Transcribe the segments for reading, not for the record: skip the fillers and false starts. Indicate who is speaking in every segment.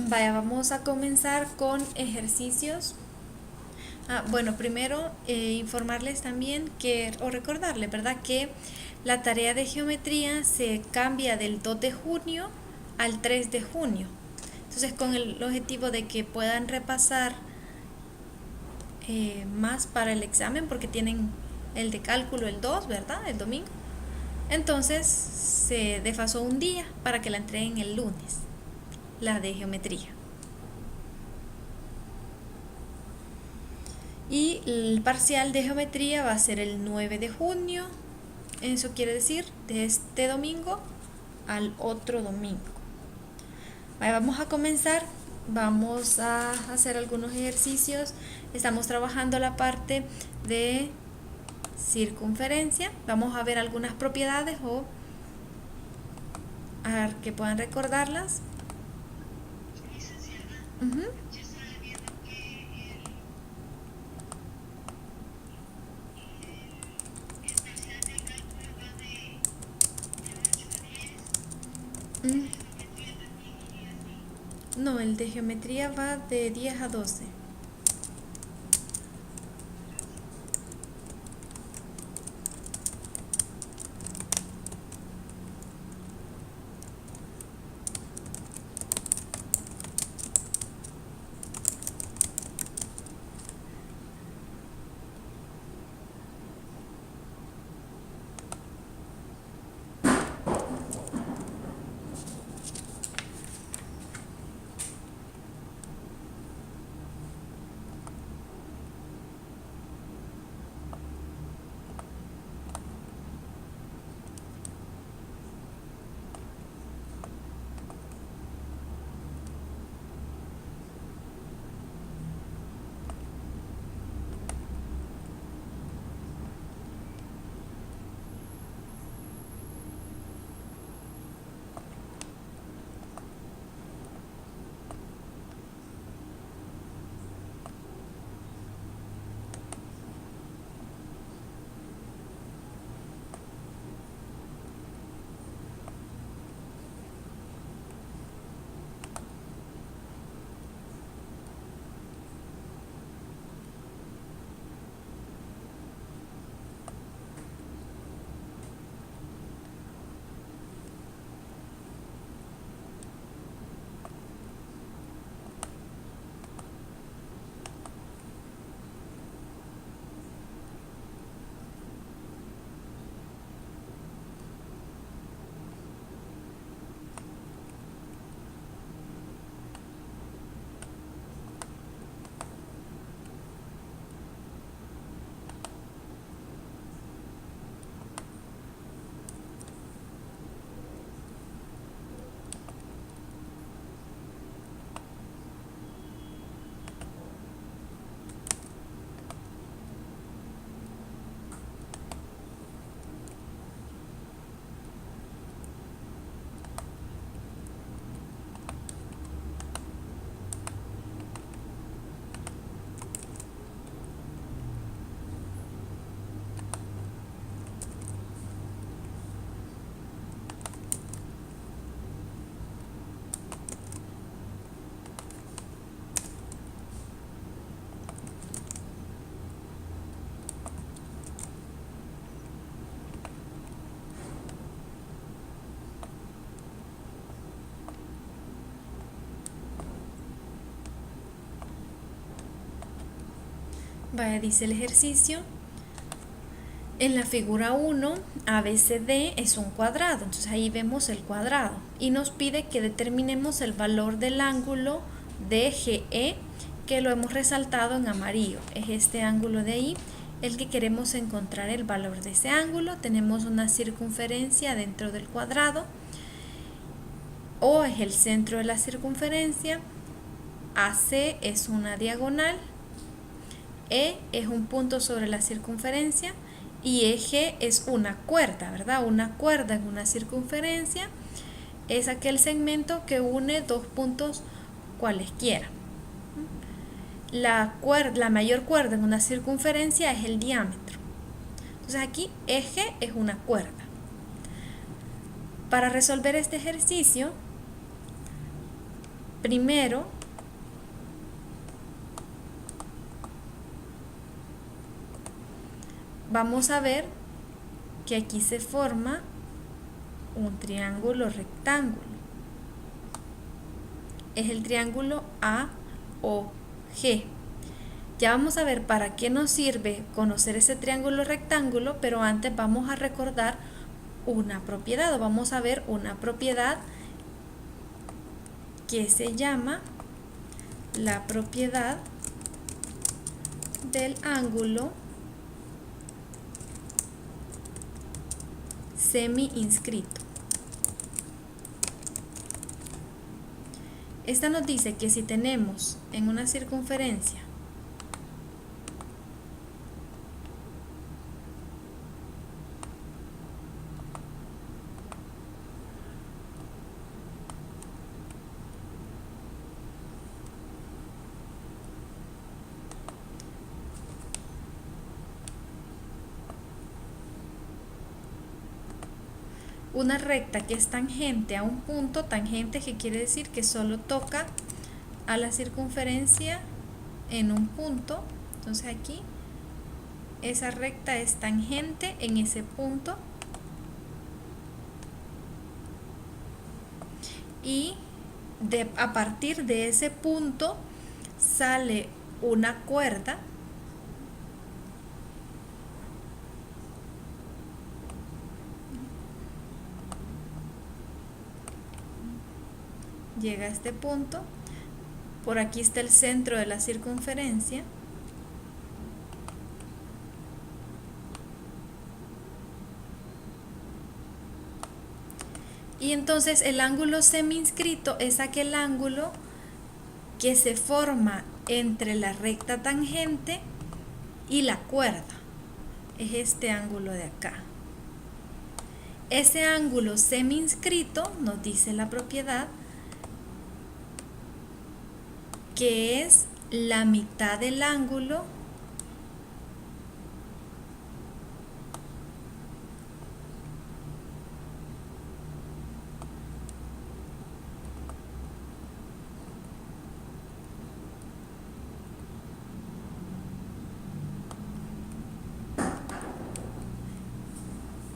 Speaker 1: Vaya, vamos a comenzar con ejercicios. Bueno, primero informarles también o recordarles, ¿verdad? Que la tarea de geometría se cambia del 2 de junio al 3 de junio. Entonces, con el objetivo de que puedan repasar más para el examen, porque tienen el de cálculo el 2, ¿verdad? El domingo. Entonces, se desfasó un día para que la entreguen el lunes, la de geometría. Y el parcial de geometría va a ser el 9 de junio. Eso quiere decir de este domingo al otro domingo. Vamos a comenzar. Vamos a hacer algunos ejercicios. Estamos trabajando la parte de circunferencia. Vamos a ver algunas propiedades o a que puedan recordarlas. Uh-huh. No, el de geometría va de 10 a 12. Vaya, dice el ejercicio. En la figura 1, ABCD es un cuadrado, entonces ahí vemos el cuadrado y nos pide que determinemos el valor del ángulo DGE, que lo hemos resaltado en amarillo. Es este ángulo de ahí el que queremos encontrar el valor de ese ángulo. Tenemos una circunferencia dentro del cuadrado. O es el centro de la circunferencia, AC es una diagonal, E es un punto sobre la circunferencia y eje es una cuerda, ¿verdad? Una cuerda en una circunferencia es aquel segmento que une dos puntos cualesquiera. La mayor cuerda en una circunferencia es el diámetro. Entonces aquí eje es una cuerda. Para resolver este ejercicio Primero, vamos a ver que aquí se forma un triángulo rectángulo. Es el triángulo AOG. Ya vamos a ver para qué nos sirve conocer ese triángulo rectángulo, pero antes vamos a recordar una propiedad, o vamos a ver una propiedad que se llama la propiedad del ángulo semi-inscrito. Esta nos dice que si tenemos en una circunferencia una recta que es tangente a un punto, tangente que quiere decir que solo toca a la circunferencia en un punto, entonces aquí esa recta es tangente en ese punto, y a partir de ese punto sale una cuerda llega a este punto, por aquí está el centro de la circunferencia, y entonces el ángulo semi-inscrito es aquel ángulo que se forma entre la recta tangente y la cuerda, es este ángulo de acá. Ese ángulo semi-inscrito nos dice la propiedad que es la mitad del ángulo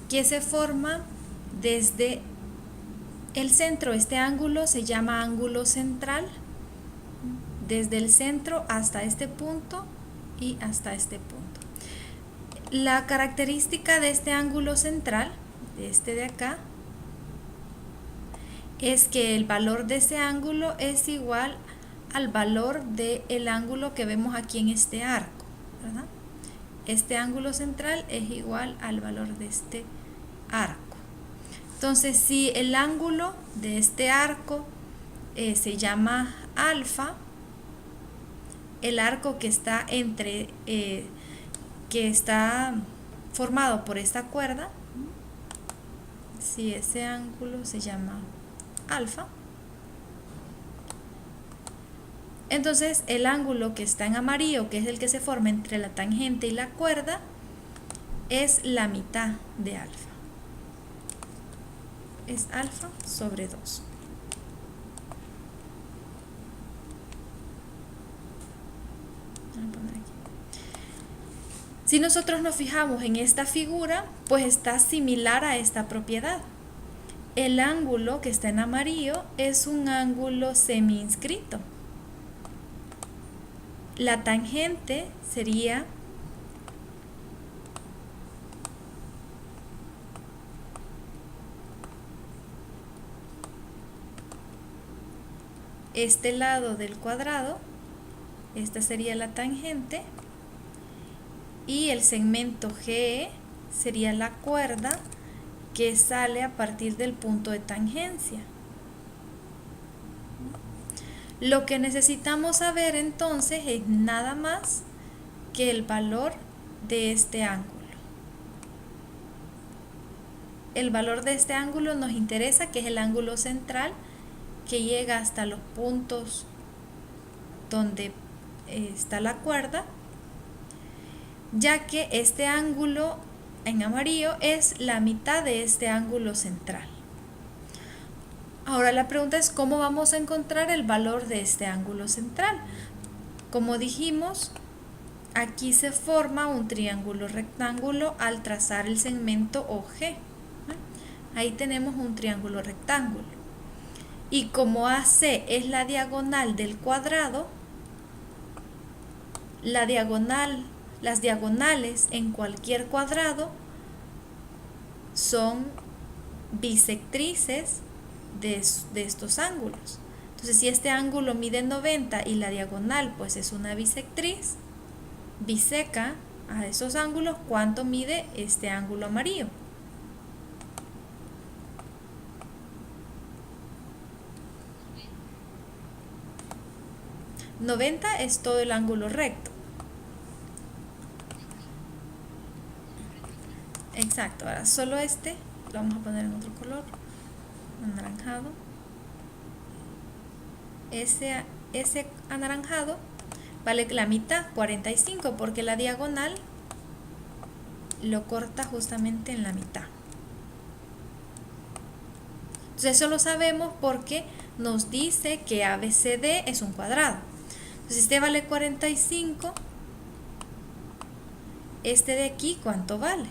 Speaker 1: que se forma desde el centro. Este ángulo se llama ángulo central, desde el centro hasta este punto y hasta este punto. La característica de este ángulo central, de este de acá, es que el valor de ese ángulo es igual al valor del ángulo que vemos aquí en este arco, ¿verdad? Este ángulo central es igual al valor de este arco. Entonces, si el ángulo de este arco se llama alfa, el arco que está que está formado por esta cuerda, si ese ángulo se llama alfa, entonces el ángulo que está en amarillo, que es el que se forma entre la tangente y la cuerda, es la mitad de alfa. Es alfa sobre 2. Si nosotros nos fijamos en esta figura, pues está similar a esta propiedad. El ángulo que está en amarillo es un ángulo semi-inscrito. La tangente sería este lado del cuadrado, esta sería la tangente, y el segmento GE sería la cuerda que sale a partir del punto de tangencia. Lo que necesitamos saber entonces es nada más que el valor de este ángulo. El valor de este ángulo nos interesa, que es el ángulo central, que llega hasta los puntos donde está la cuerda, ya que este ángulo en amarillo es la mitad de este ángulo central. Ahora la pregunta es cómo vamos a encontrar el valor de este ángulo central. Como dijimos, aquí se forma un triángulo rectángulo al trazar el segmento OG. Ahí tenemos un triángulo rectángulo. Y como AC es la diagonal del cuadrado, las diagonales en cualquier cuadrado son bisectrices de estos ángulos. Entonces, si este ángulo mide 90 y la diagonal pues es una bisectriz, biseca a esos ángulos, ¿cuánto mide este ángulo amarillo? $90 es todo el ángulo recto. Exacto, ahora solo este lo vamos a poner en otro color, anaranjado. Ese anaranjado vale la mitad, 45, porque la diagonal lo corta justamente en la mitad. Entonces eso lo sabemos porque nos dice que ABCD es un cuadrado. Entonces este vale 45, este de aquí, ¿cuánto vale?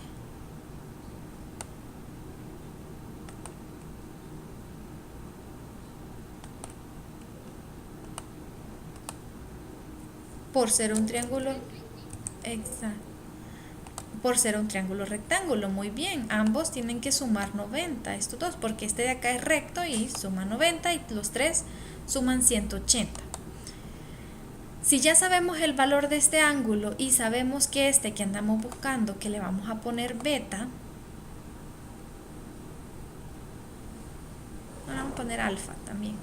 Speaker 1: Por ser un triángulo, exacto, por ser un triángulo rectángulo, muy bien, ambos tienen que sumar 90, estos dos, porque este de acá es recto y suma 90 y los tres suman 180. Si ya sabemos el valor de este ángulo y sabemos que este que andamos buscando, que le vamos a poner beta, vamos a poner alfa también,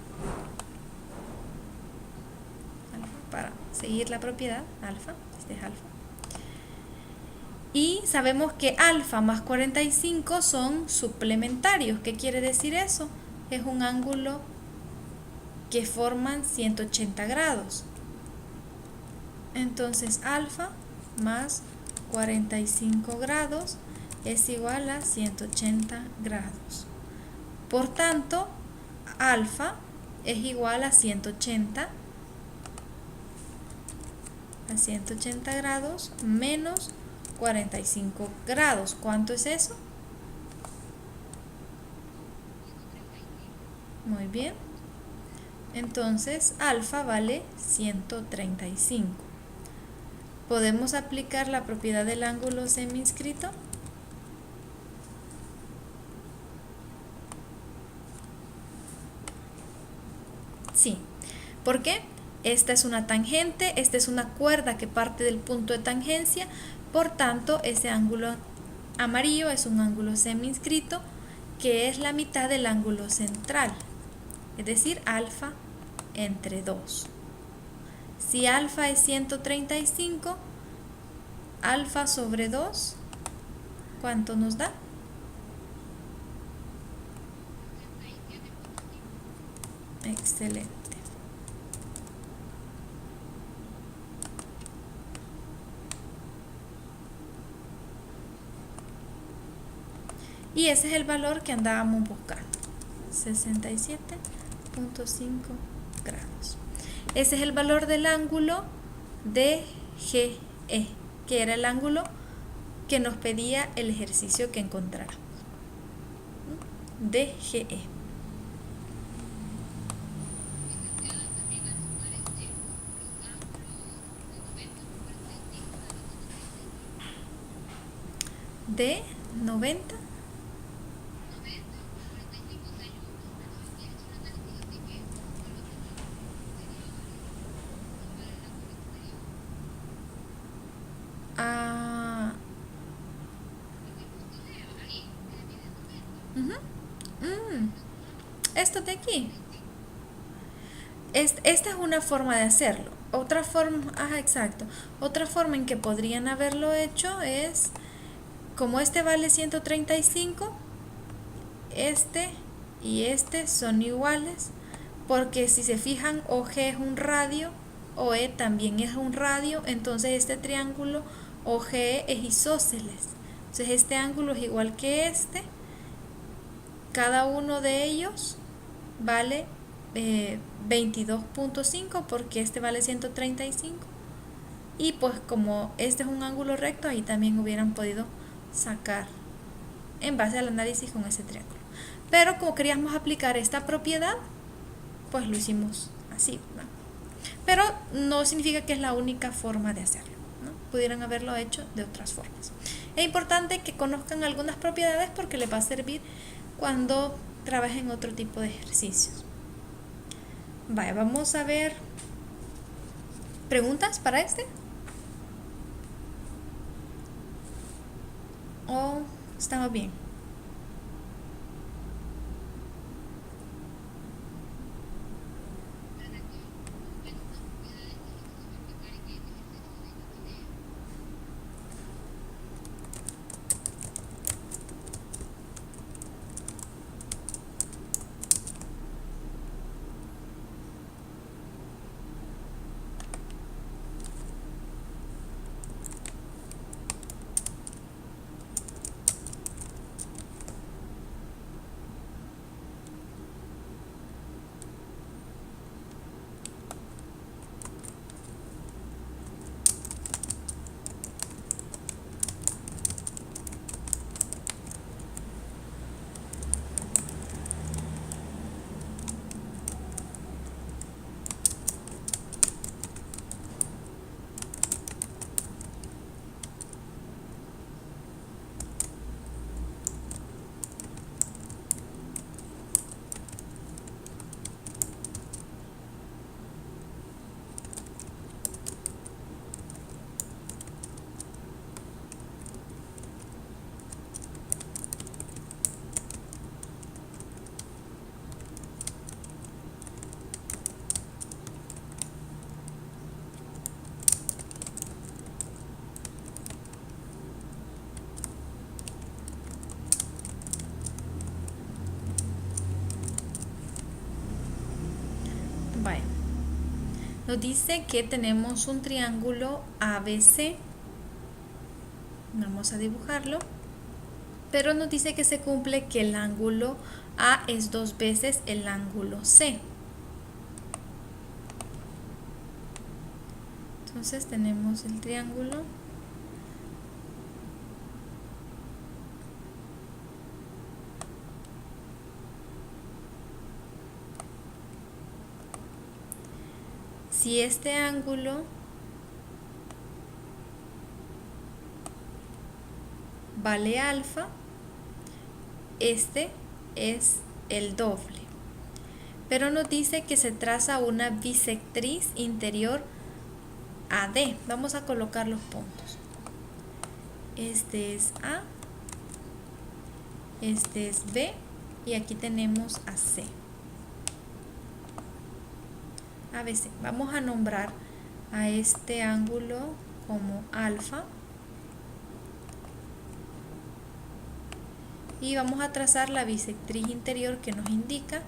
Speaker 1: para seguir la propiedad, alfa, este es alfa. Y sabemos que alfa más 45 son suplementarios. ¿Qué quiere decir eso? Es un ángulo que forman 180 grados. Entonces alfa más 45 grados es igual a 180 grados. Por tanto, alfa es igual a 180 grados menos 45 grados. ¿Cuánto es eso? Muy bien. Entonces, alfa vale 135. ¿Podemos aplicar la propiedad del ángulo semiinscrito? Sí. ¿Por qué? Esta es una tangente, esta es una cuerda que parte del punto de tangencia, por tanto, ese ángulo amarillo es un ángulo semiinscrito que es la mitad del ángulo central, es decir, alfa entre 2. Si alfa es 135, alfa sobre 2, ¿cuánto nos da? Excelente. Y ese es el valor que andábamos buscando, 67.5 grados. Ese es el valor del ángulo DGE, que era el ángulo que nos pedía el ejercicio que encontráramos. DGE. De 90. Esto de aquí. Esta es una forma de hacerlo. Otra forma, exacto. Otra forma en que podrían haberlo hecho es, como este vale 135, este y este son iguales, porque si se fijan, OG es un radio, OE también es un radio, entonces este triángulo OGE es isósceles. Entonces este ángulo es igual que este, cada uno de ellos vale 22.5 porque este vale 135. Y pues como este es un ángulo recto, ahí también hubieran podido sacar en base al análisis con ese triángulo. Pero como queríamos aplicar esta propiedad, pues lo hicimos así, ¿no? Pero no significa que es la única forma de hacerlo, ¿no? Pudieran haberlo hecho de otras formas. Es importante que conozcan algunas propiedades porque les va a servir cuando trabajen otro tipo de ejercicios. Vale, vamos a ver preguntas para este. ¿O estamos bien? Vale. Nos dice que tenemos un triángulo ABC. Vamos a dibujarlo. Pero nos dice que se cumple que el ángulo A es 2 veces el ángulo C. Entonces tenemos el triángulo si este ángulo vale alfa, este es el doble. Pero nos dice que se traza una bisectriz interior AD. Vamos a colocar los puntos. Este es A, este es B y aquí tenemos a C. ABC. Vamos a nombrar a este ángulo como alfa y vamos a trazar la bisectriz interior que nos indica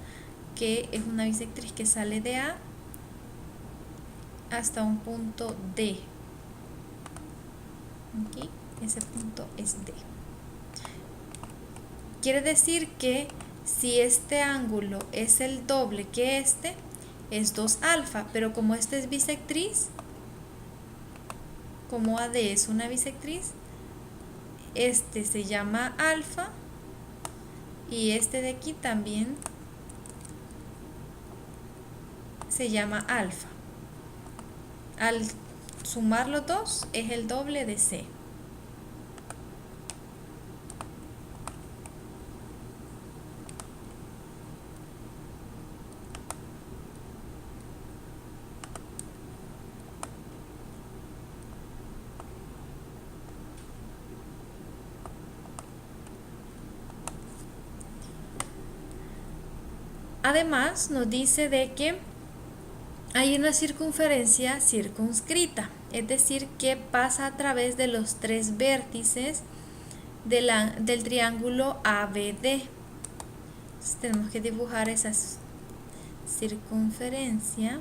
Speaker 1: que es una bisectriz que sale de A hasta un punto D. Aquí, ese punto es D. Quiere decir que si este ángulo es el doble que este, es 2 alfa, pero como este es bisectriz, como AD es una bisectriz, este se llama alfa y este de aquí también se llama alfa. Al sumar los dos es el doble de C. Además nos dice de que hay una circunferencia circunscrita, es decir, que pasa a través de los 3 vértices del triángulo ABD. Entonces tenemos que dibujar esa circunferencia.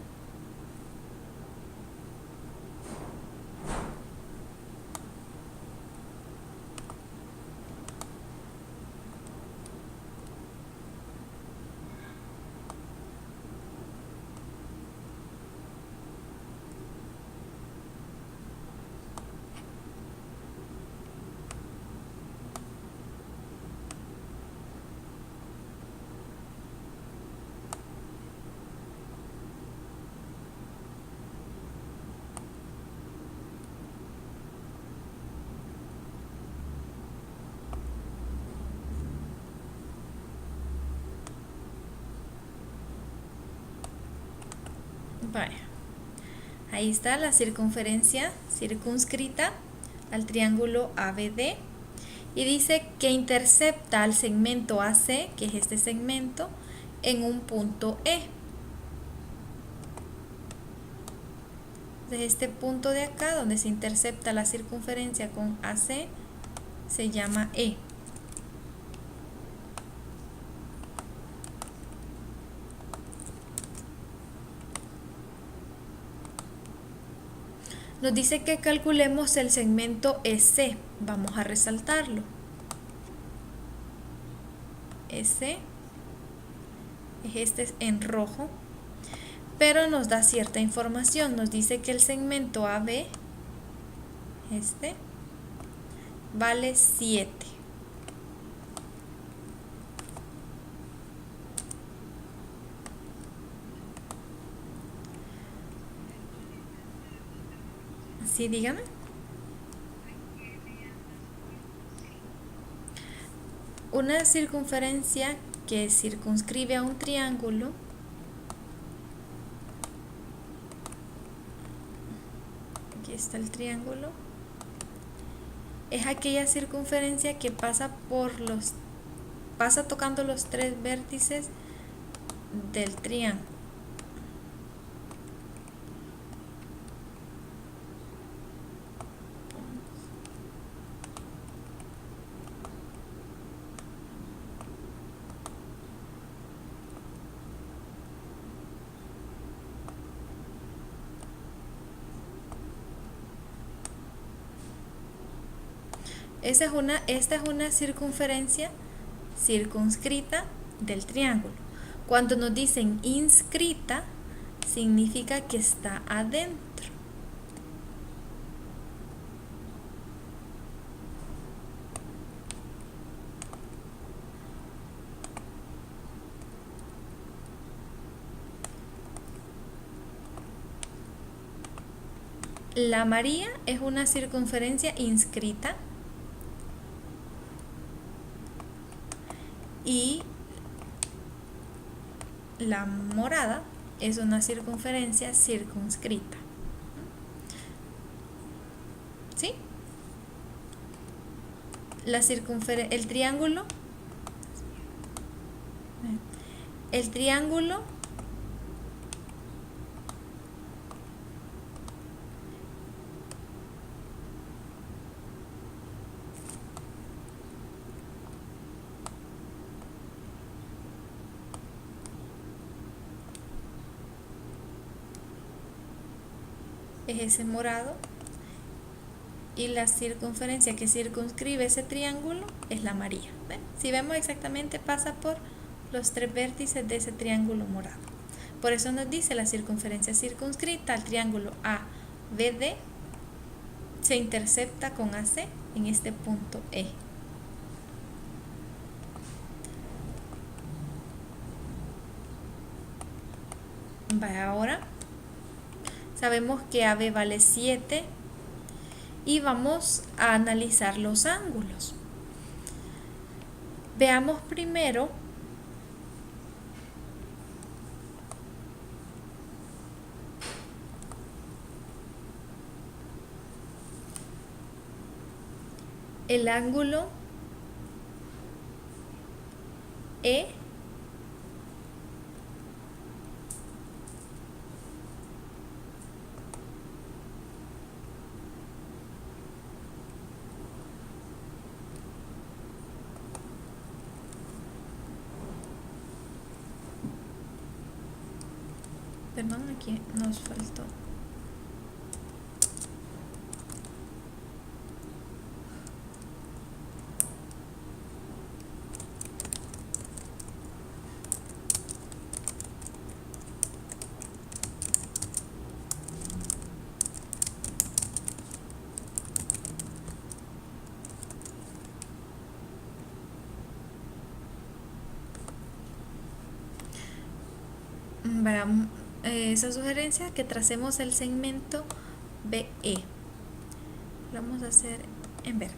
Speaker 1: Vaya, ahí está la circunferencia circunscrita al triángulo ABD y dice que intercepta al segmento AC, que es este segmento, en un punto E. Entonces este punto de acá, donde se intercepta la circunferencia con AC, se llama E. Nos dice que calculemos el segmento EC. Vamos a resaltarlo. EC es este en rojo, pero nos da cierta información. Nos dice que el segmento AB, este, vale 7. Sí, dígame. Una circunferencia que circunscribe a un triángulo aquí está el triángulo, es aquella circunferencia que pasa tocando los 3 vértices del triángulo. Esta es una circunferencia circunscrita del triángulo. Cuando nos dicen inscrita, significa que está adentro. La María es una circunferencia inscrita y la morada es una circunferencia circunscrita. ¿Sí? El triángulo es ese morado y la circunferencia que circunscribe ese triángulo es la María. ¿Ven? Si vemos exactamente, pasa por los 3 vértices de ese triángulo morado. Por eso nos dice la circunferencia circunscrita al triángulo ABD se intercepta con AC en este punto E. Ahora sabemos que AB vale 7 y vamos a analizar los ángulos. Veamos primero el ángulo E perdón, aquí nos faltó. Veamos esa sugerencia que tracemos el segmento BE. Lo vamos a hacer en verde.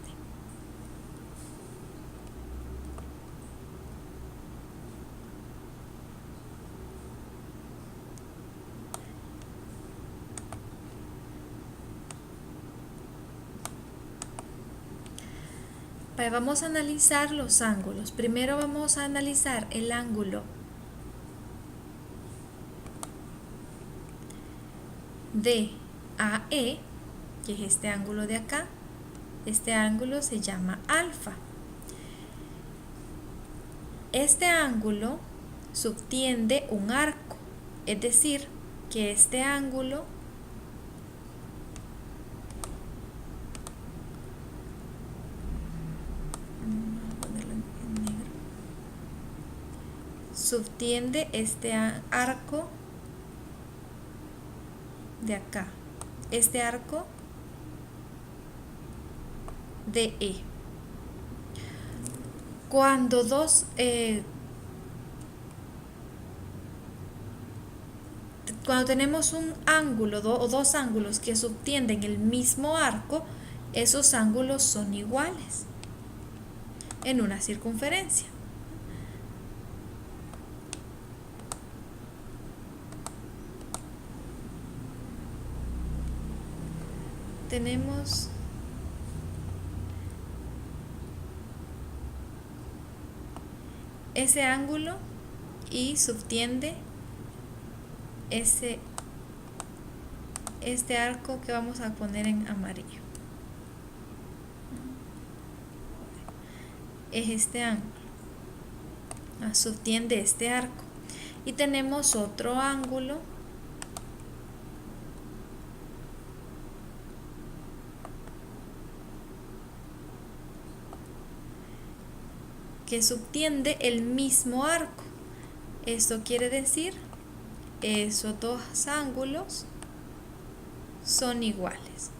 Speaker 1: Vamos a analizar los ángulos. Primero vamos a analizar el ángulo DAE, que es este ángulo de acá. Este ángulo se llama alfa. Este ángulo subtiende un arco, es decir, que este ángulo subtiende este arco de acá, este arco de E. Cuando cuando tenemos un ángulo o dos ángulos que subtienden el mismo arco, esos ángulos son iguales en una circunferencia. Tenemos ese ángulo y subtiende este arco que vamos a poner en amarillo. Es este ángulo. Subtiende este arco. Y tenemos otro ángulo que subtiende el mismo arco. Esto quiere decir esos dos ángulos son iguales.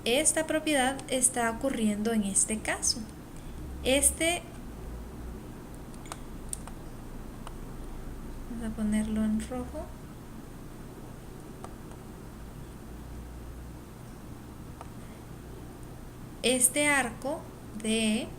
Speaker 1: Esta propiedad está ocurriendo en este caso. Vamos a ponerlo en rojo. Este arco de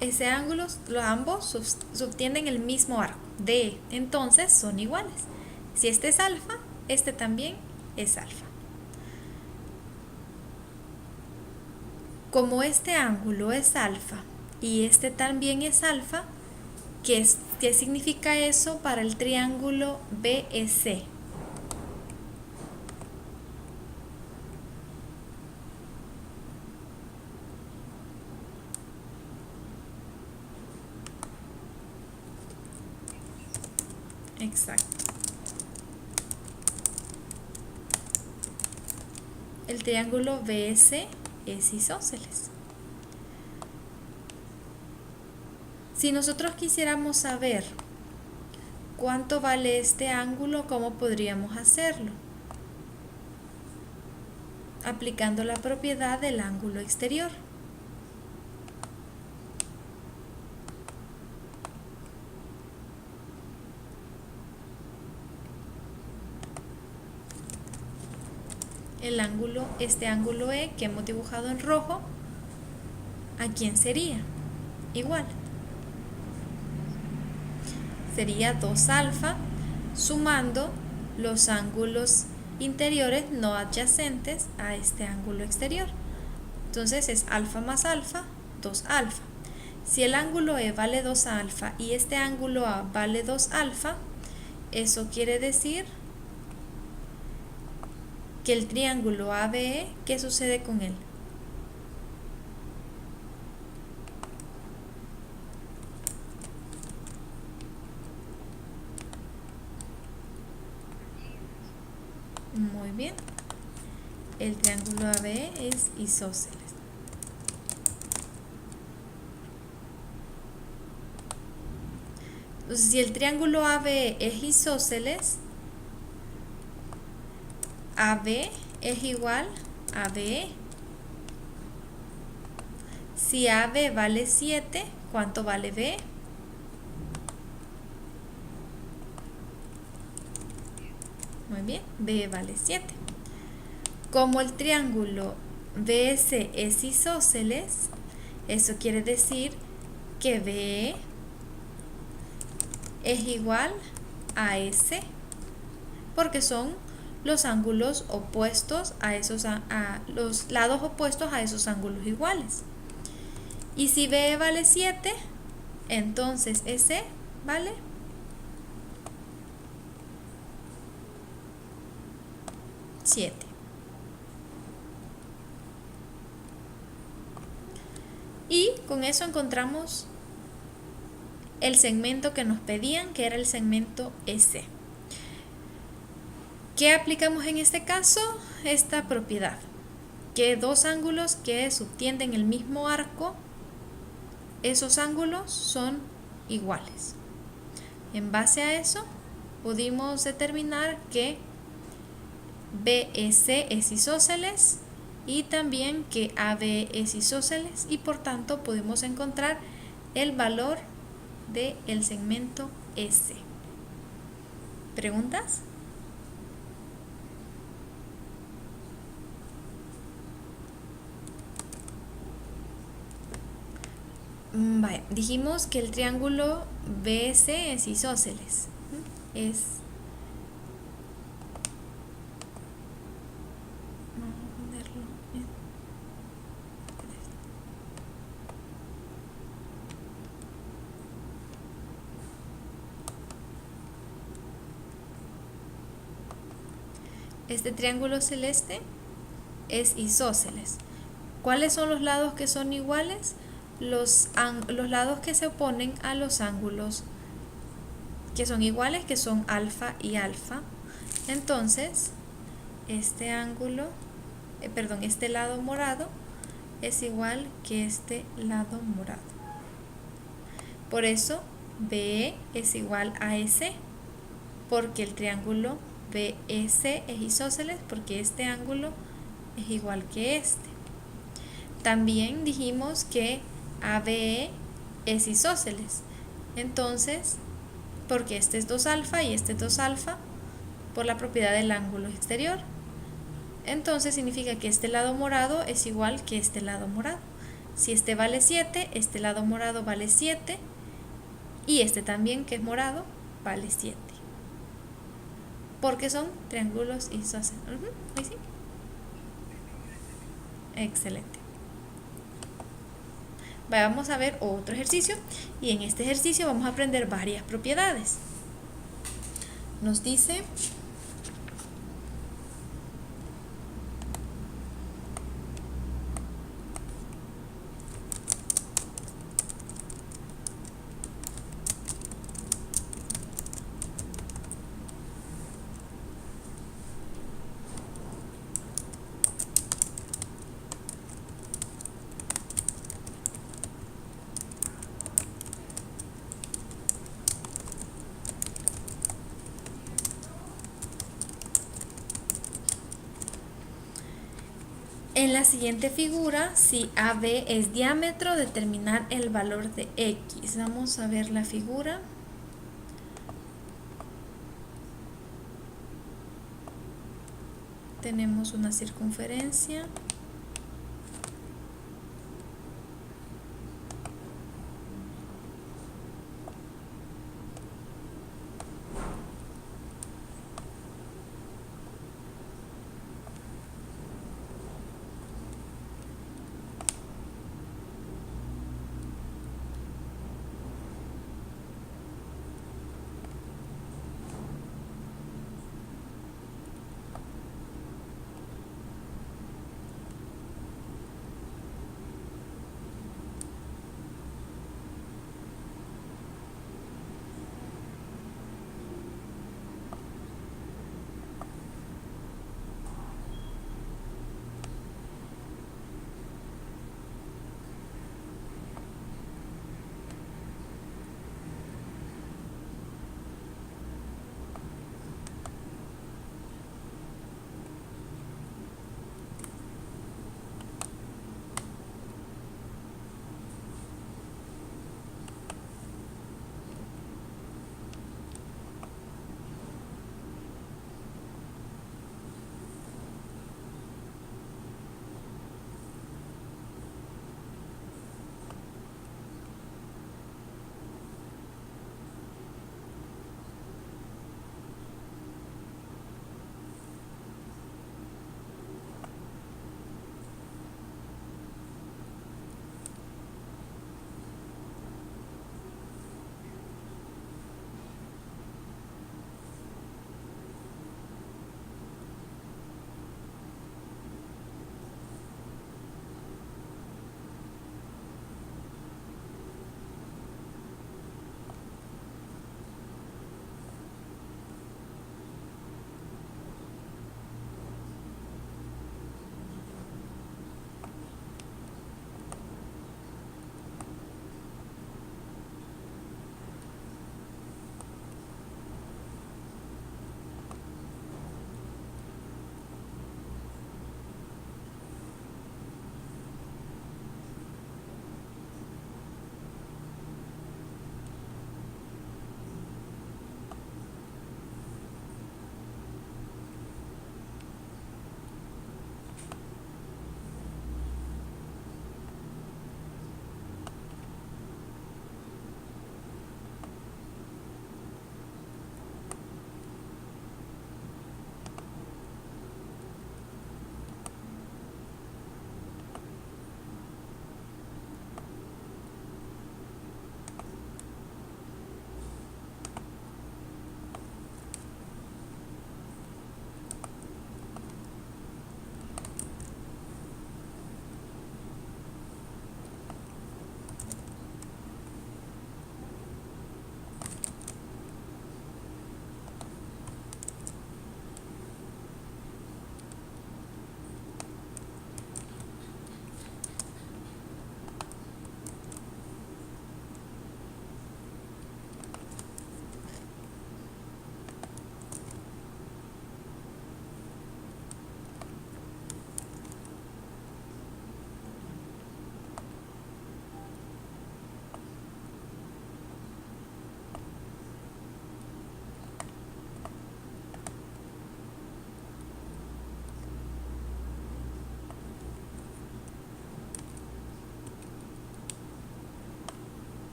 Speaker 1: ese ángulo, ambos subtienden el mismo arco de, entonces son iguales. Si este es alfa, este también es alfa. Como este ángulo es alfa y este también es alfa, ¿qué significa eso para el triángulo BEC? Exacto. El triángulo BEC es isósceles. Si nosotros quisiéramos saber cuánto vale este ángulo, ¿cómo podríamos hacerlo? Aplicando la propiedad del ángulo exterior. Este ángulo E que hemos dibujado en rojo, ¿a quién sería? Igual. Sería 2 alfa sumando los ángulos interiores no adyacentes a este ángulo exterior. Entonces es alfa más alfa, 2 alfa. Si el ángulo E vale 2 alfa y este ángulo A vale 2 alfa, eso quiere decir que el triángulo ABE, ¿qué sucede con él? Muy bien. El triángulo ABE es isósceles. Entonces, si el triángulo AB es isósceles, AB es igual a BE. Si AB vale 7, ¿cuánto vale BE? Muy bien, BE vale 7. Como el triángulo BS es isósceles, eso quiere decir que BE es igual a S, porque son los ángulos opuestos a los lados opuestos a esos ángulos iguales. Y si BE vale 7, entonces S vale 7. Y con eso encontramos el segmento que nos pedían, que era el segmento S. ¿Qué aplicamos en este caso? Esta propiedad, que dos ángulos que subtienden el mismo arco, esos ángulos son iguales. En base a eso, pudimos determinar que BEC es isósceles y también que AB es isósceles, y por tanto pudimos encontrar el valor del segmento S. ¿Preguntas? Vale, dijimos que el triángulo BC es isósceles. Vamos a ponerlo en... Este triángulo celeste es isósceles. ¿Cuáles son los lados que son iguales? Los lados que se oponen a los ángulos que son iguales, que son alfa y alfa. Entonces, este lado morado es igual que este lado morado. Por eso, BE es igual a S, porque el triángulo BEC es isósceles, porque este ángulo es igual que este. También dijimos que ABE es isósceles. Entonces, porque este es 2 alfa y este es 2 alfa, por la propiedad del ángulo exterior. Entonces significa que este lado morado es igual que este lado morado. Si este vale 7, este lado morado vale 7, y este también, que es morado, vale 7. Porque son triángulos isósceles. ¿Ahí sí? Excelente. Vamos a ver otro ejercicio, y en este ejercicio vamos a aprender varias propiedades. Nos dice: en la siguiente figura, si AB es diámetro, determinar el valor de X. Vamos a ver la figura. Tenemos una circunferencia.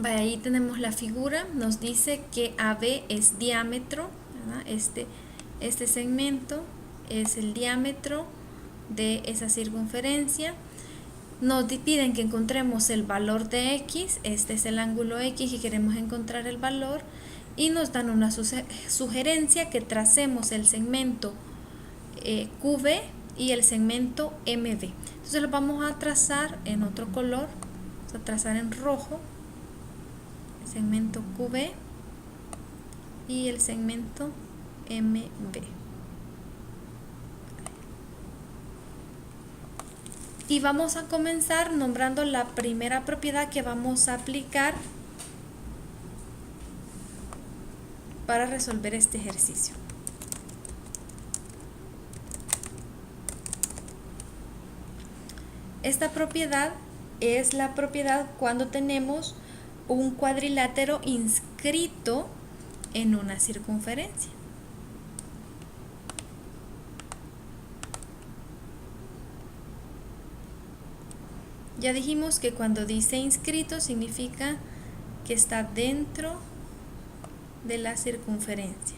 Speaker 1: Ahí tenemos la figura, nos dice que AB es diámetro, ¿verdad? Este segmento es el diámetro de esa circunferencia. Nos piden que encontremos el valor de X, este es el ángulo X y queremos encontrar el valor, y nos dan una sugerencia que tracemos el segmento QB y el segmento MB. Entonces lo vamos a trazar en otro color, vamos a trazar en rojo el segmento QB y el segmento MB. Y vamos a comenzar nombrando la primera propiedad que vamos a aplicar para resolver este ejercicio. Esta propiedad es la propiedad cuando tenemos un cuadrilátero inscrito en una circunferencia. Ya dijimos que cuando dice inscrito significa que está dentro de la circunferencia.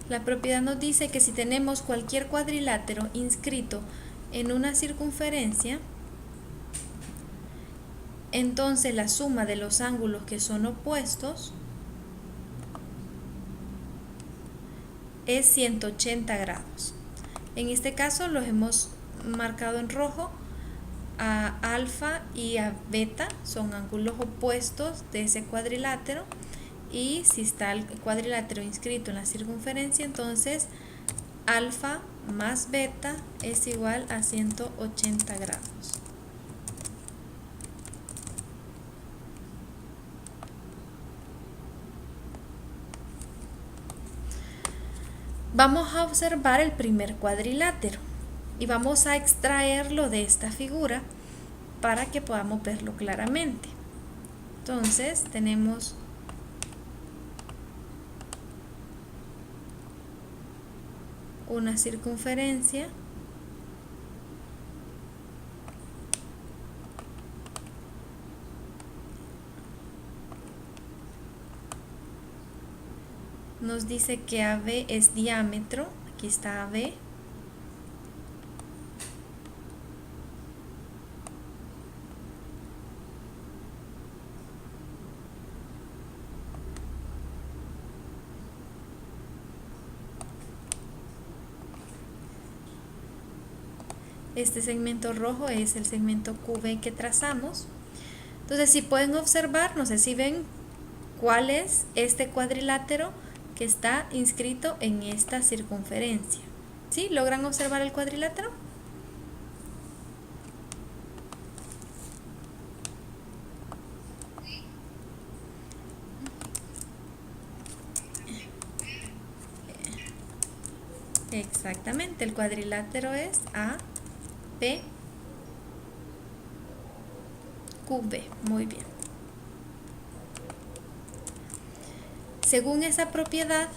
Speaker 1: La propiedad nos dice que si tenemos cualquier cuadrilátero inscrito en una circunferencia, entonces la suma de los ángulos que son opuestos es 180 grados. En este caso los hemos marcado en rojo. A alfa y a beta son ángulos opuestos de ese cuadrilátero, y si está el cuadrilátero inscrito en la circunferencia, entonces alfa más beta es igual a 180 grados. Vamos a observar el primer cuadrilátero y vamos a extraerlo de esta figura para que podamos verlo claramente. Entonces tenemos una circunferencia nos dice que AB es diámetro, aquí está AB, este segmento rojo es el segmento QB que trazamos. Entonces, si pueden observar, no sé si ven cuál es este cuadrilátero que está inscrito en esta circunferencia. ¿Sí? ¿Logran observar el cuadrilátero? Exactamente, el cuadrilátero es APQB. Muy bien. Según esa propiedad,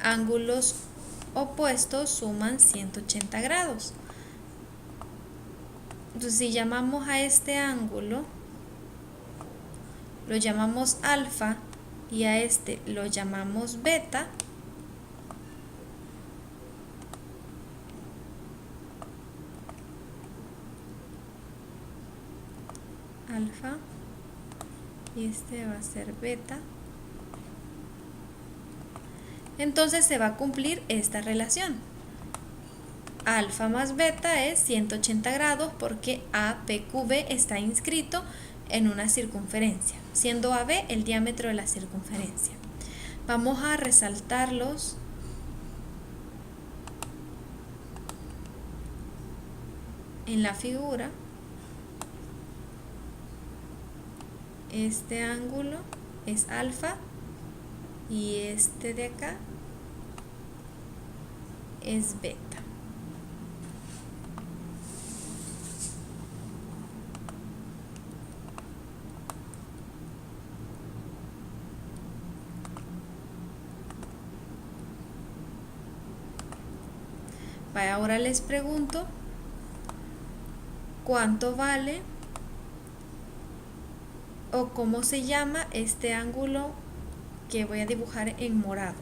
Speaker 1: ángulos opuestos suman 180 grados. Entonces, si llamamos a este ángulo, lo llamamos alfa, y a este lo llamamos beta, alfa, y este va a ser beta, entonces se va a cumplir esta relación. Alfa más beta es 180 grados porque APQB está inscrito en una circunferencia, siendo AB el diámetro de la circunferencia. Vamos a resaltarlos en la figura. este ángulo es alfa y este de acá es beta. Ahora les pregunto, ¿cuánto vale o cómo se llama este ángulo que voy a dibujar en morado?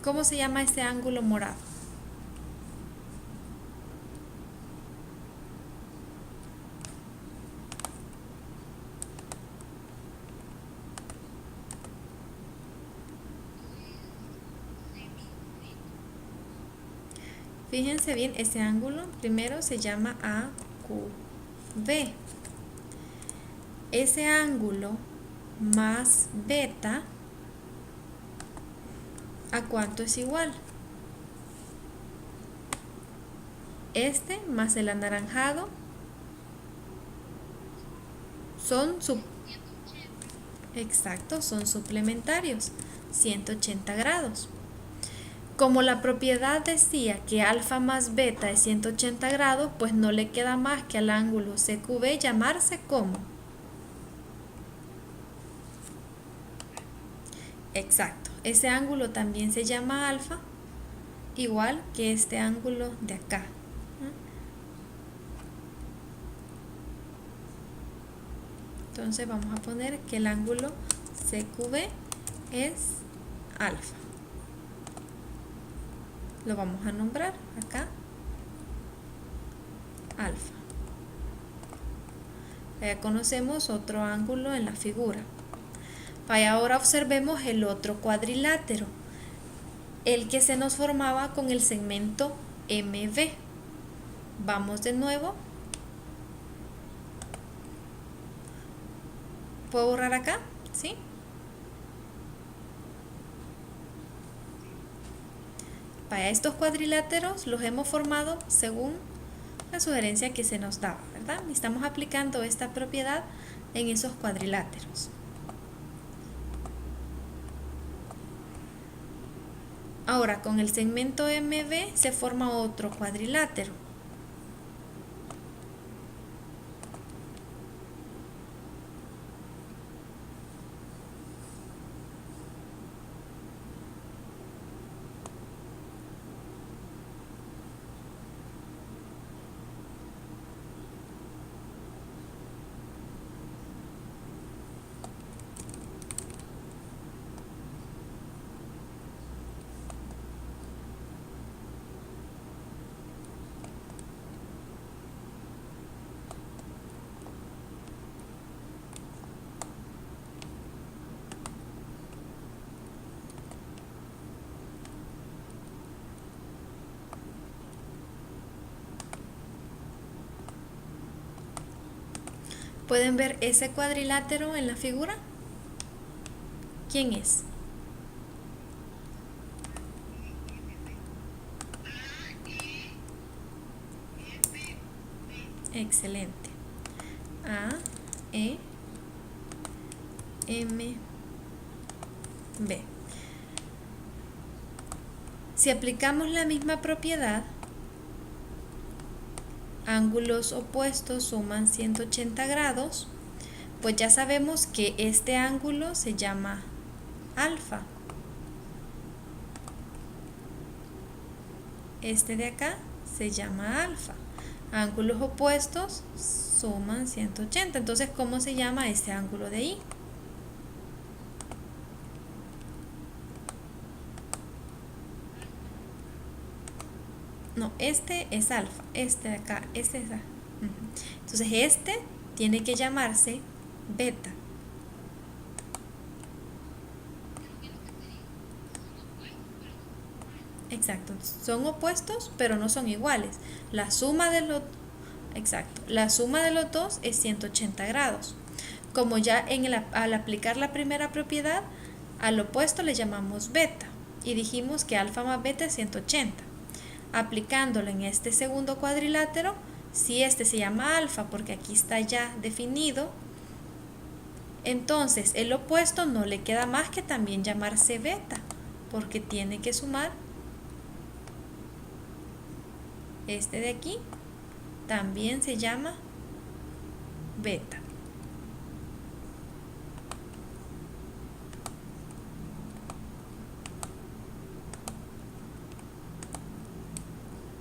Speaker 1: ¿Cómo se llama este ángulo morado? Fíjense bien, este ángulo primero se llama AQB. Ese ángulo más beta, ¿a cuánto es igual? Este más el anaranjado son son suplementarios, 180 grados. Como la propiedad decía que alfa más beta es 180 grados, pues no le queda más que al ángulo CQB llamarse como. Exacto, ese ángulo también se llama alfa, igual que este ángulo de acá. Entonces vamos a poner que el ángulo CQB es alfa. Lo vamos a nombrar acá alfa. Ya conocemos otro ángulo en la figura. Ahora observemos el otro cuadrilátero, el que se nos formaba con el segmento MB. Vamos de nuevo. ¿Puedo borrar acá? ¿Sí? Para estos cuadriláteros los hemos formado según la sugerencia que se nos daba, ¿verdad? Y estamos aplicando esta propiedad en esos cuadriláteros. Ahora con el segmento MB se forma otro cuadrilátero. ¿Pueden ver ese cuadrilátero en la figura? ¿Quién es? Excelente. A, E, M, B. Si aplicamos la misma propiedad, ángulos opuestos suman 180 grados, pues ya sabemos que este ángulo se llama alfa. Este de acá se llama alfa. Ángulos opuestos suman 180. Entonces, ¿cómo se llama este ángulo de ahí? No, este es alfa. Este de acá, este es alfa. Entonces, este tiene que llamarse beta. Exacto, son opuestos pero no son iguales. La suma de los Exacto. La suma de los dos es 180 grados. Como ya al aplicar la primera propiedad, al opuesto le llamamos beta. Y dijimos que alfa más beta es 180. Aplicándolo en este segundo cuadrilátero, si este se llama alfa porque aquí está ya definido, entonces el opuesto no le queda más que también llamarse beta, porque tiene que sumar este de aquí, también se llama beta.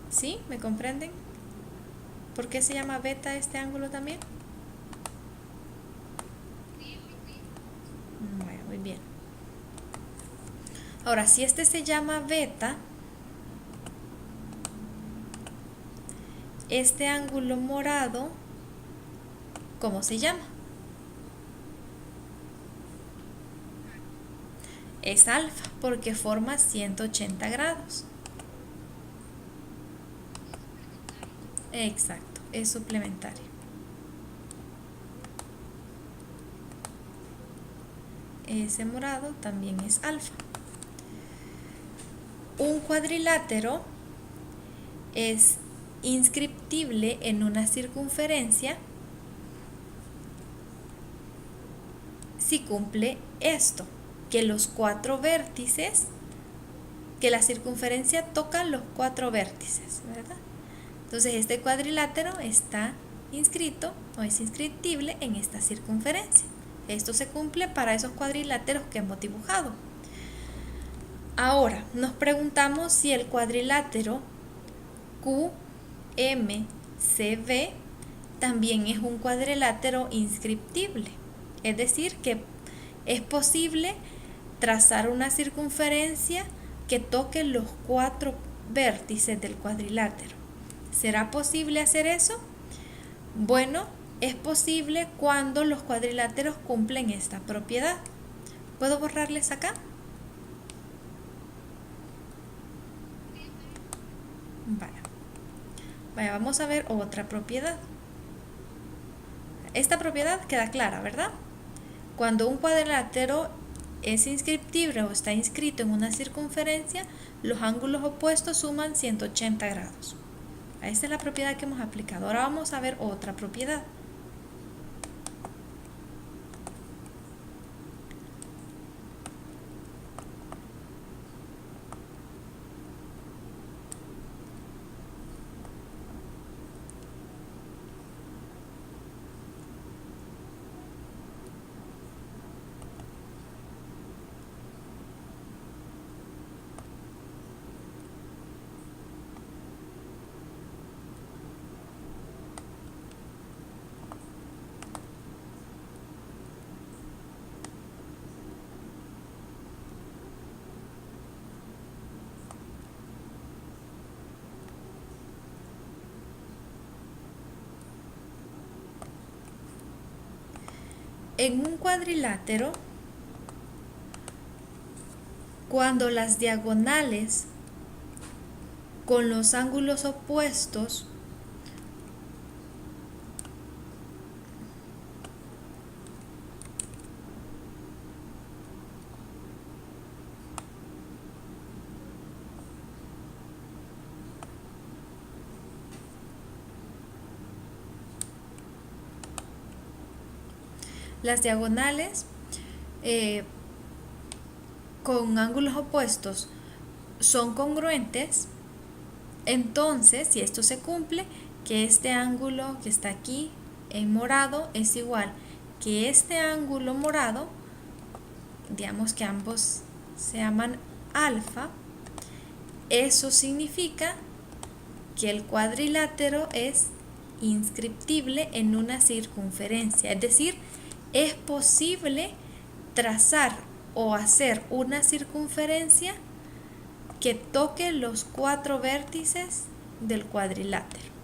Speaker 1: ¿Sí? ¿Me comprenden? ¿Por qué se llama beta este ángulo también? Bueno, muy bien. Ahora, si este se llama beta, este ángulo morado, ¿cómo se llama? Es alfa, porque forma 180 grados. Exacto, es suplementario. Ese morado también es alfa. Un cuadrilátero es inscriptible en una circunferencia si cumple esto, que los cuatro vértices, que la circunferencia toca los cuatro vértices, ¿verdad? Entonces este cuadrilátero está inscrito o es inscriptible en esta circunferencia. Esto se cumple para esos cuadriláteros que hemos dibujado. Ahora nos preguntamos si el cuadrilátero QMCB también es un cuadrilátero inscriptible. Es decir, que es posible trazar una circunferencia que toque los cuatro vértices del cuadrilátero. ¿Será posible hacer eso? Bueno, es posible cuando los cuadriláteros cumplen esta propiedad. ¿Puedo borrarles acá? Vaya, vamos a ver otra propiedad. Esta propiedad queda clara, ¿verdad? Cuando un cuadrilátero es inscriptible o está inscrito en una circunferencia, los ángulos opuestos suman 180 grados. Esta es la propiedad que hemos aplicado. Ahora vamos a ver otra propiedad. En un cuadrilátero, cuando las diagonales con los ángulos opuestos las diagonales con ángulos opuestos son congruentes, entonces si esto se cumple, que este ángulo que está aquí en morado es igual que este ángulo morado, digamos que ambos se llaman alfa, eso significa que el cuadrilátero es inscriptible en una circunferencia, es decir, es posible trazar o hacer una circunferencia que toque los cuatro vértices del cuadrilátero.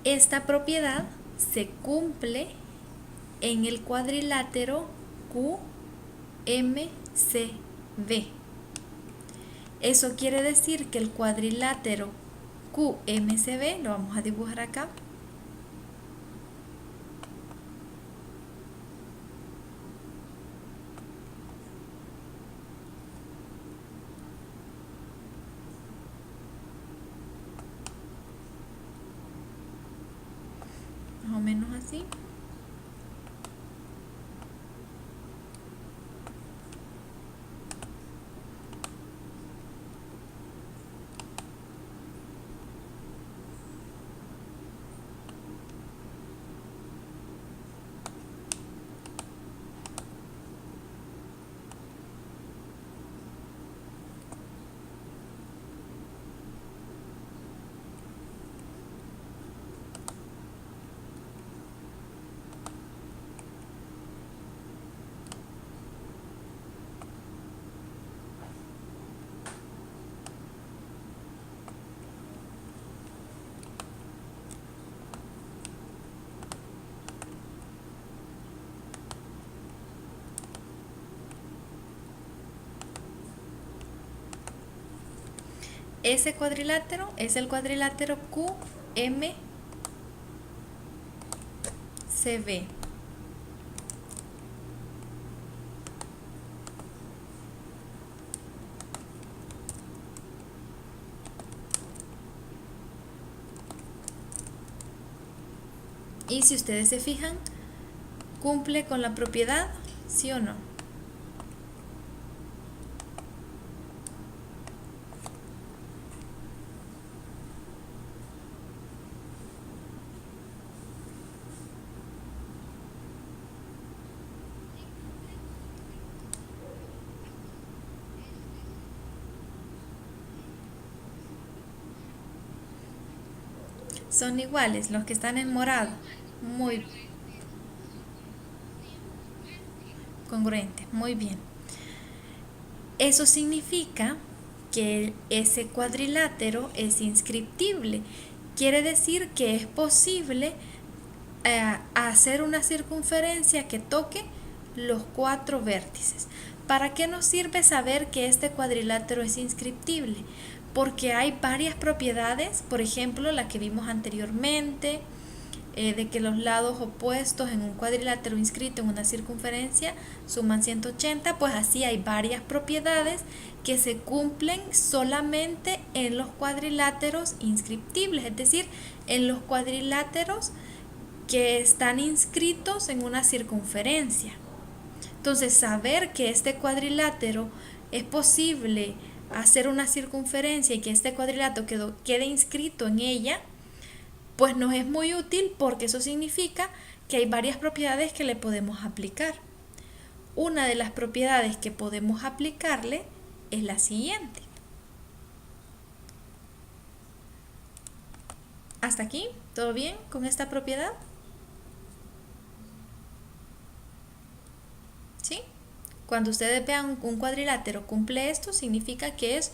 Speaker 1: Esta propiedad se cumple en el cuadrilátero QMCB. Eso quiere decir que el cuadrilátero QMCB, lo vamos a dibujar acá, más o menos así. Ese cuadrilátero es el cuadrilátero QMCB. Y si ustedes se fijan, ¿cumple con la propiedad? ¿Sí o no? Son iguales los que están en morado. Muy congruentes, muy bien. Eso significa que ese cuadrilátero es inscriptible. Quiere decir que es posible hacer una circunferencia que toque los 4 vértices. ¿Para qué nos sirve saber que este cuadrilátero es inscriptible? Porque hay varias propiedades, por ejemplo, la que vimos anteriormente, de que los lados opuestos en un cuadrilátero inscrito en una circunferencia suman 180, pues así hay varias propiedades que se cumplen solamente en los cuadriláteros inscriptibles, es decir, en los cuadriláteros que están inscritos en una circunferencia. Entonces, saber que este cuadrilátero es posible hacer una circunferencia y que este cuadrilátero quede inscrito en ella, pues nos es muy útil porque eso significa que hay varias propiedades que le podemos aplicar. Una de las propiedades que podemos aplicarle es la siguiente. ¿Hasta aquí? ¿Todo bien con esta propiedad? ¿Sí? Cuando ustedes vean un cuadrilátero cumple esto, significa que es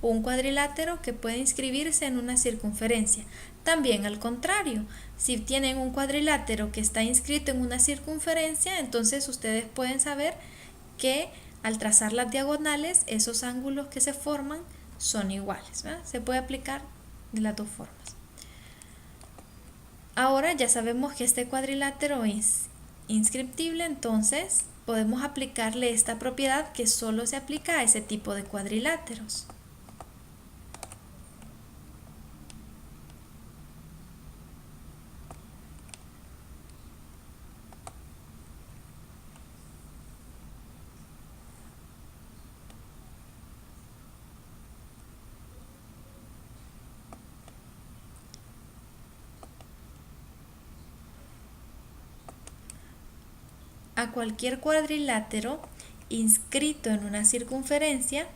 Speaker 1: un cuadrilátero que puede inscribirse en una circunferencia. También al contrario, si tienen un cuadrilátero que está inscrito en una circunferencia, entonces ustedes pueden saber que al trazar las diagonales, esos ángulos que se forman son iguales, ¿verdad? Se puede aplicar de las dos formas. Ahora ya sabemos que este cuadrilátero es inscriptible, entonces podemos aplicarle esta propiedad que solo se aplica a ese tipo de cuadriláteros. A cualquier cuadrilátero inscrito en una circunferencia,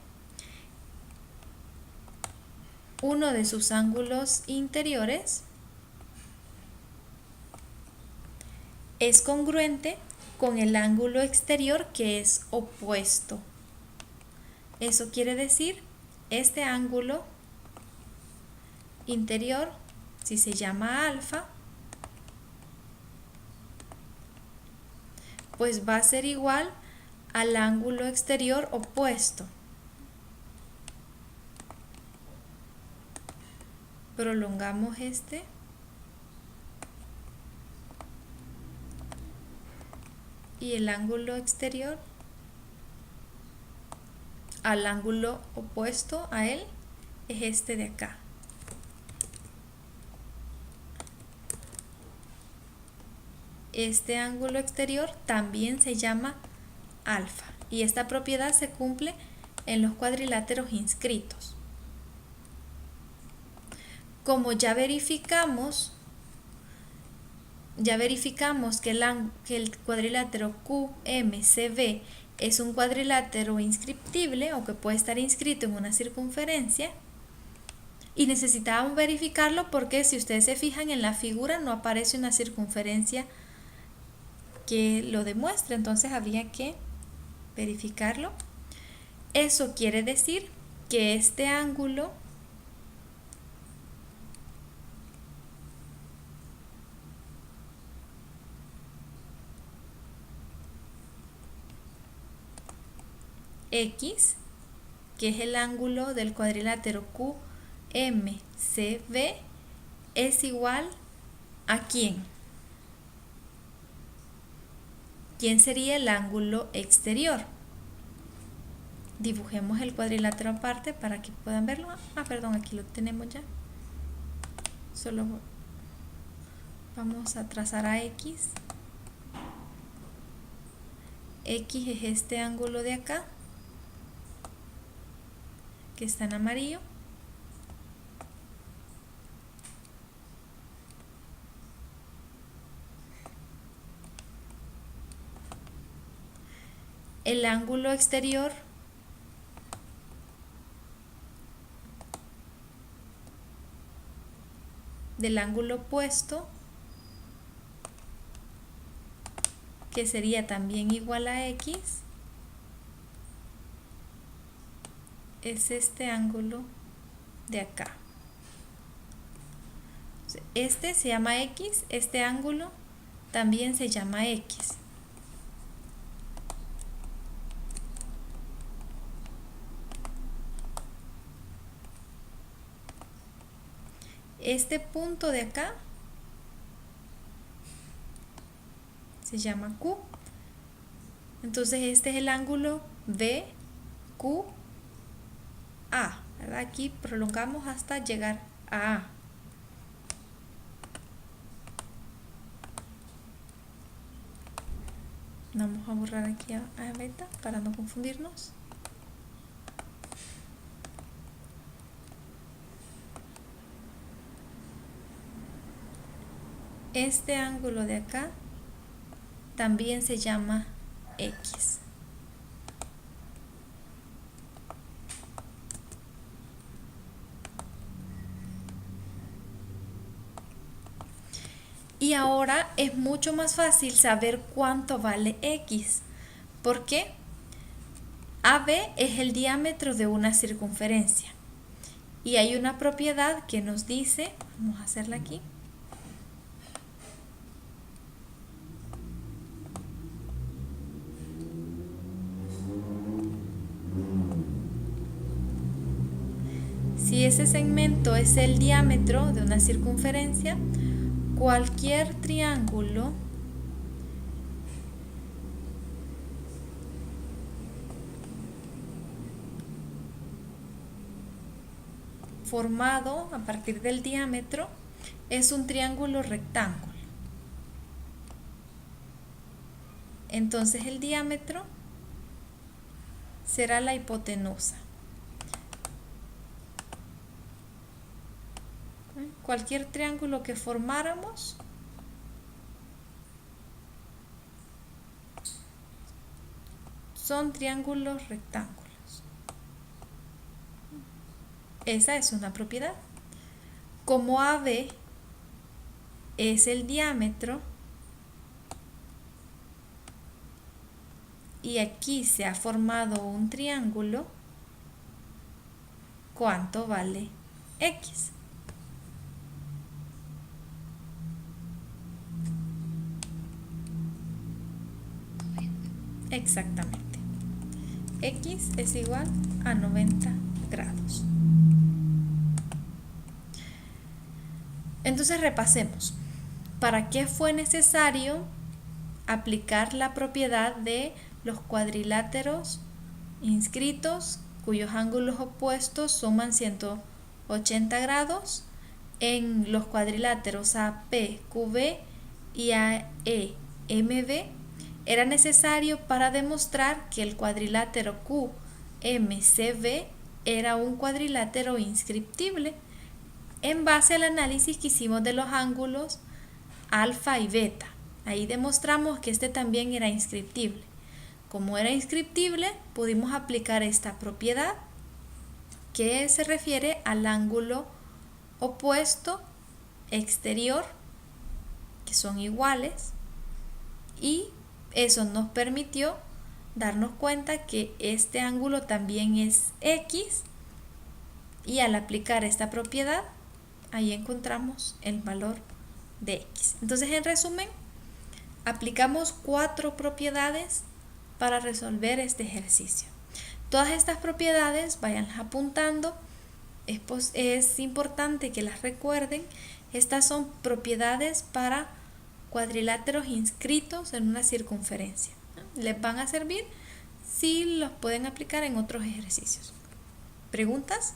Speaker 1: uno de sus ángulos interiores es congruente con el ángulo exterior que es opuesto. Eso quiere decir, este ángulo interior si se llama alfa, pues va a ser igual al ángulo exterior opuesto. Prolongamos este. Y el ángulo exterior al ángulo opuesto a él es este de acá. Este ángulo exterior también se llama alfa y esta propiedad se cumple en los cuadriláteros inscritos. Como ya verificamos que el cuadrilátero QMCB es un cuadrilátero inscriptible o que puede estar inscrito en una circunferencia, y necesitábamos verificarlo porque si ustedes se fijan en la figura no aparece una circunferencia que lo demuestre, entonces habría que verificarlo. Eso quiere decir que este ángulo X, que es el ángulo del cuadrilátero QMCB, es igual ¿a quién? ¿Quién sería el ángulo exterior? Dibujemos el cuadrilátero aparte para que puedan verlo. Perdón, aquí lo tenemos ya. Solo vamos a trazar a X. X es este ángulo de acá, que está en amarillo. El ángulo exterior del ángulo opuesto, que sería también igual a X, es este ángulo de acá. Este se llama X, este ángulo también se llama X. Este punto de acá se llama Q. Entonces este es el ángulo BQA, ¿verdad? Aquí prolongamos hasta llegar a A. Vamos a borrar aquí a beta para no confundirnos. Este ángulo de acá también se llama X. Y ahora es mucho más fácil saber cuánto vale X. ¿Por qué? AB es el diámetro de una circunferencia. Y hay una propiedad que nos dice, vamos a hacerla aquí. Si ese segmento es el diámetro de una circunferencia, cualquier triángulo formado a partir del diámetro es un triángulo rectángulo. Entonces el diámetro será la hipotenusa. Cualquier triángulo que formáramos son triángulos rectángulos. Esa es una propiedad. Como AB es el diámetro y aquí se ha formado un triángulo, ¿cuánto vale X? Exactamente. X es igual a 90 grados. Entonces repasemos. ¿Para qué fue necesario aplicar la propiedad de los cuadriláteros inscritos cuyos ángulos opuestos suman 180 grados en los cuadriláteros APQB y AEMB? Era necesario para demostrar que el cuadrilátero QMCB era un cuadrilátero inscriptible en base al análisis que hicimos de los ángulos alfa y beta. Ahí demostramos que este también era inscriptible. Como era inscriptible, pudimos aplicar esta propiedad que se refiere al ángulo opuesto exterior, que son iguales, y eso nos permitió darnos cuenta que este ángulo también es X, y al aplicar esta propiedad, ahí encontramos el valor de X. Entonces, en resumen, aplicamos 4 propiedades para resolver este ejercicio. Todas estas propiedades, vayanlas apuntando. Es importante que las recuerden. Estas son propiedades para cuadriláteros inscritos en una circunferencia. Les van a servir si los pueden aplicar en otros ejercicios. ¿Preguntas?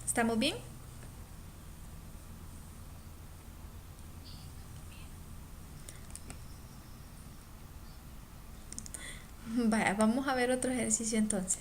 Speaker 1: ¿Estamos bien? Vaya, vamos a ver otro ejercicio entonces.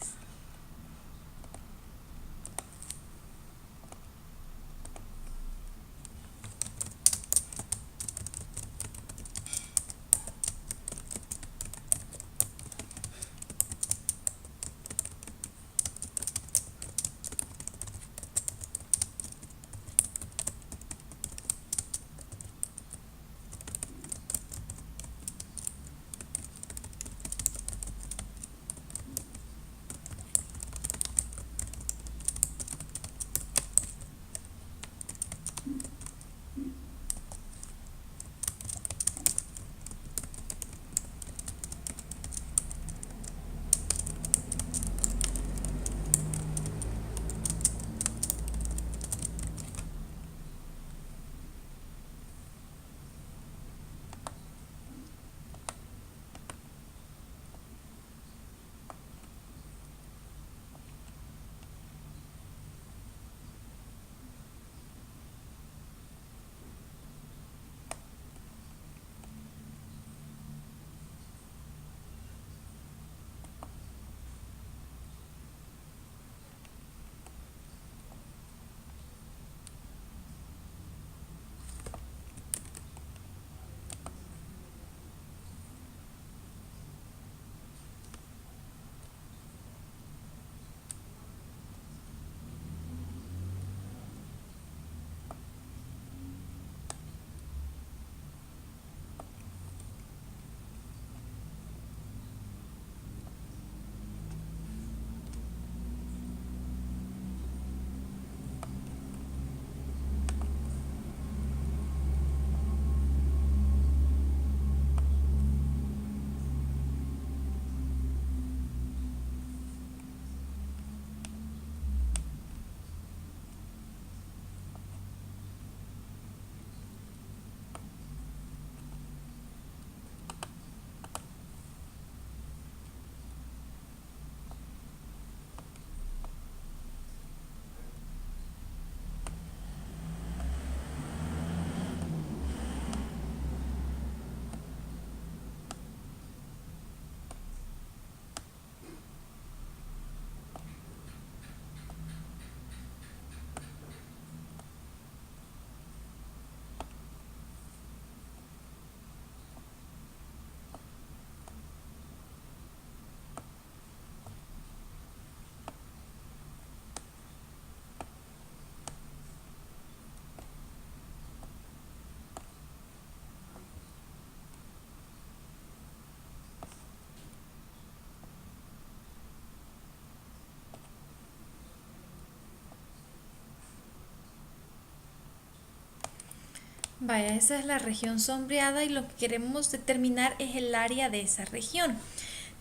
Speaker 1: Vaya, esa es la región sombreada y lo que queremos determinar es el área de esa región.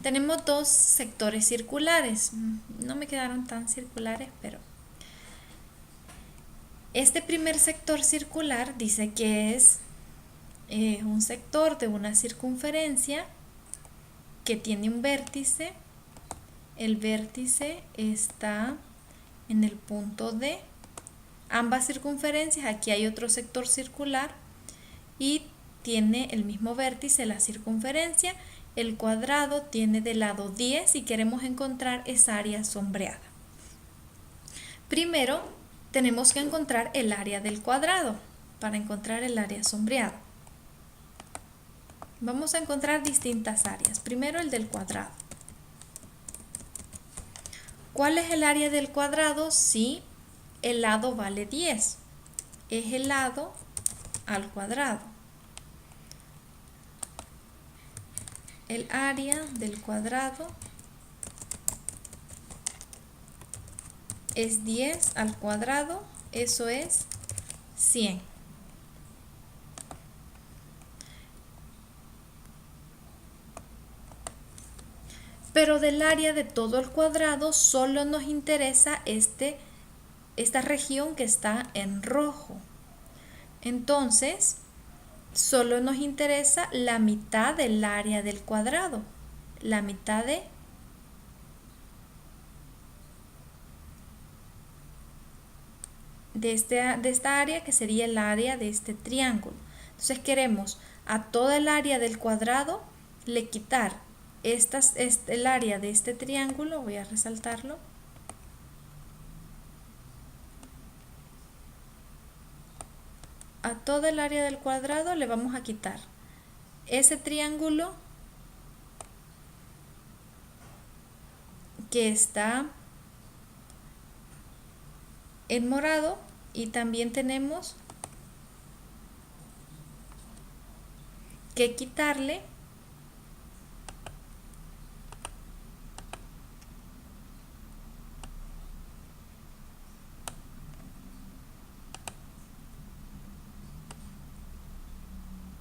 Speaker 1: Tenemos dos sectores circulares. No me quedaron tan circulares, pero este primer sector circular dice que es un sector de una circunferencia que tiene un vértice. El vértice está en el punto D. Ambas circunferencias, aquí hay otro sector circular y tiene el mismo vértice, la circunferencia. El cuadrado tiene de lado 10 y queremos encontrar esa área sombreada. Primero tenemos que encontrar el área del cuadrado para encontrar el área sombreada. Vamos a encontrar distintas áreas. Primero el del cuadrado. ¿Cuál es el área del cuadrado? Si el lado vale 10. Es el lado al cuadrado. El área del cuadrado es 10 al cuadrado, eso es 100. Pero del área de todo el cuadrado solo nos interesa esta región que está en rojo. Entonces, solo nos interesa la mitad del área del cuadrado. La mitad de esta área, que sería el área de este triángulo. Entonces queremos a toda el área del cuadrado le quitar el área de este triángulo. Voy a resaltarlo. A toda el área del cuadrado le vamos a quitar ese triángulo que está en morado, y también tenemos que quitarle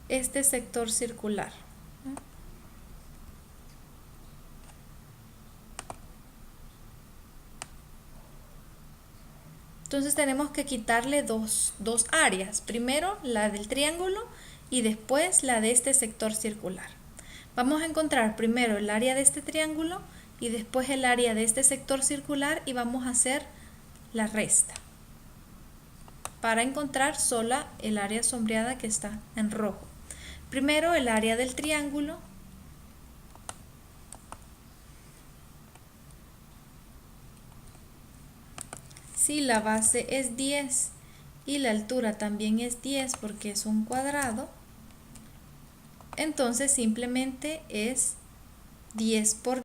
Speaker 1: este sector circular. Entonces tenemos que quitarle dos áreas. Primero la del triángulo y después la de este sector circular. Vamos a encontrar primero el área de este triángulo y después el área de este sector circular y vamos a hacer la resta para encontrar sola el área sombreada que está en rojo. Primero el área del triángulo. Si la base es 10 y la altura también es 10 porque es un cuadrado, entonces simplemente es 10 por